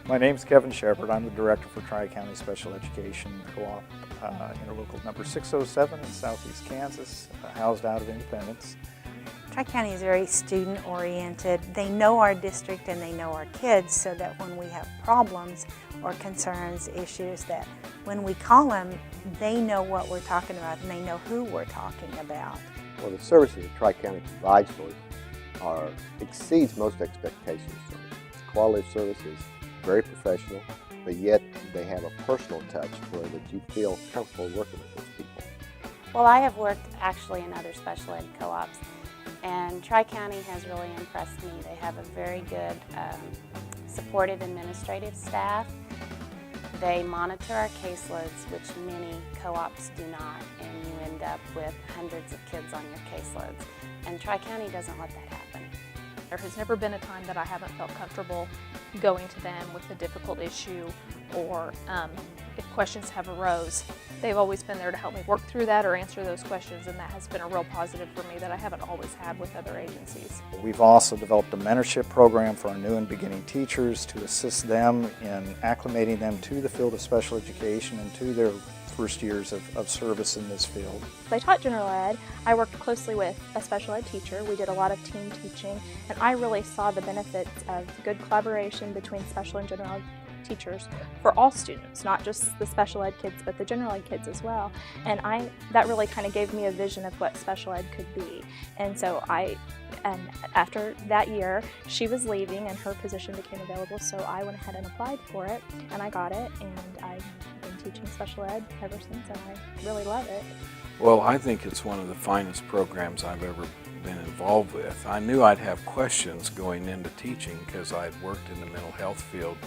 My name's Kevin Shepard. I'm the Director for Tri-County Special Education Co-op, Interlocal number 607 in Southeast Kansas, housed out of Independence. Tri-County is very student-oriented. They know our district and they know our kids, so that when we have problems or concerns, issues, that when we call them, they know what we're talking about and they know who we're talking about. Well, the services that Tri-County provides for us exceeds most expectations from it. Quality of service is very professional, but yet they have a personal touch where that you feel comfortable working with those people. Well, I have worked actually in other special ed co-ops, and Tri-County has really impressed me. They have a very good supportive administrative staff. They monitor our caseloads, which many co-ops do not, and you end up with hundreds of kids on your caseloads. And Tri-County doesn't let that happen. There has never been a time that I haven't felt comfortable going to them with a difficult issue, or if questions have arose. They've always been there to help me work through that or answer those questions, and that has been a real positive for me that I haven't always had with other agencies. We've also developed a mentorship program for our new and beginning teachers to assist them in acclimating them to the field of special education and to their first years of service in this field. I taught general ed. I worked closely with a special ed teacher. We did a lot of team teaching, and I really saw the benefits of good collaboration between special and general ed teachers for all students, not just the special ed kids, but the general ed kids as well. And that really kind of gave me a vision of what special ed could be. And so after that year, she was leaving and her position became available, so I went ahead and applied for it, and I got it, and I've been teaching special ed ever since, and I really love it. Well, I think it's one of the finest programs I've ever been involved with. I knew I'd have questions going into teaching because I'd worked in the mental health field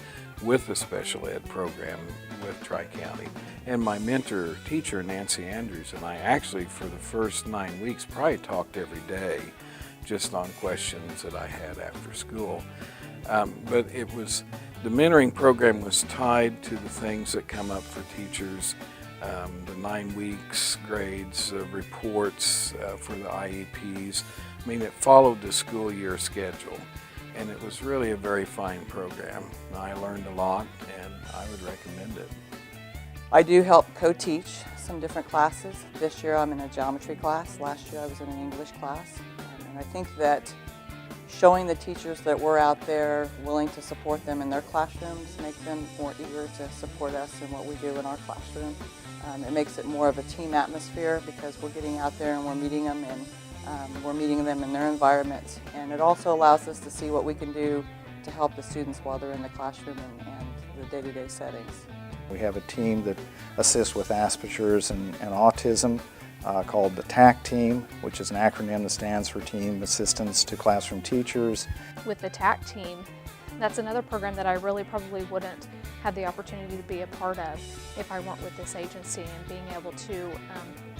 with the special ed program with Tri-County. And my mentor teacher, Nancy Andrews, and I actually for the first 9 weeks probably talked every day just on questions that I had after school. But the mentoring program was tied to the things that come up for teachers, the 9 weeks, grades, reports for the IEPs. I mean, it followed the school year schedule, and it was really a very fine program. I learned a lot, and I would recommend it. I do help co-teach some different classes. This year I'm in a geometry class. Last year I was in an English class. And I think that showing the teachers that we're out there willing to support them in their classrooms make them more eager to support us in what we do in our classroom. It makes it more of a team atmosphere because we're getting out there and we're meeting them, and we're meeting them in their environment. And it also allows us to see what we can do to help the students while they're in the classroom and the day-to-day settings. We have a team that assists with Asperger's and autism called the TAC team, which is an acronym that stands for Team Assistance to Classroom Teachers. With the TAC team, that's another program that I really probably wouldn't have the opportunity to be a part of if I weren't with this agency, and being able to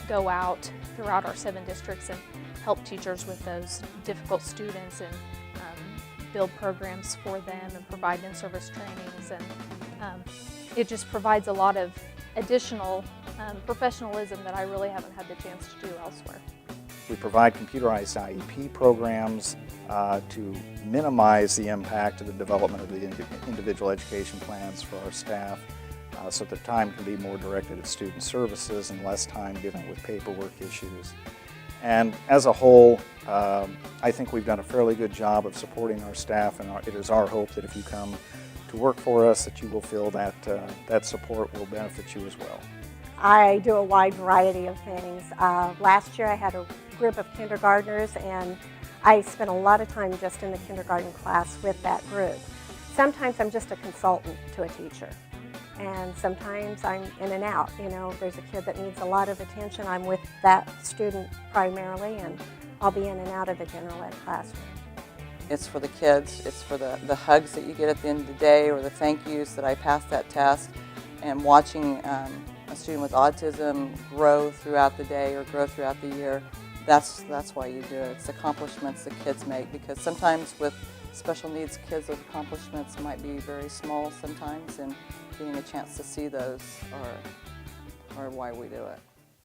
go out throughout our 7 districts and help teachers with those difficult students and build programs for them and provide in-service trainings. And it just provides a lot of additional professionalism that I really haven't had the chance to do elsewhere. We provide computerized IEP programs to minimize the impact of the development of the individual education plans for our staff, so that time can be more directed at student services and less time dealing with paperwork issues. And as a whole, I think we've done a fairly good job of supporting our staff, and it is our hope that if you come to work for us, that you will feel that that support will benefit you as well. I do a wide variety of things. Last year I had a group of kindergartners, and I spent a lot of time just in the kindergarten class with that group. Sometimes I'm just a consultant to a teacher, and sometimes I'm in and out. You know, if there's a kid that needs a lot of attention, I'm with that student primarily, and I'll be in and out of the general ed classroom. It's for the kids. It's for the hugs that you get at the end of the day, or the thank yous that I passed that test, and watching a student with autism grow throughout the day or grow throughout the year. That's why you do it. It's accomplishments that kids make, because sometimes with special needs kids, those accomplishments might be very small sometimes, and getting a chance to see those are why we do it.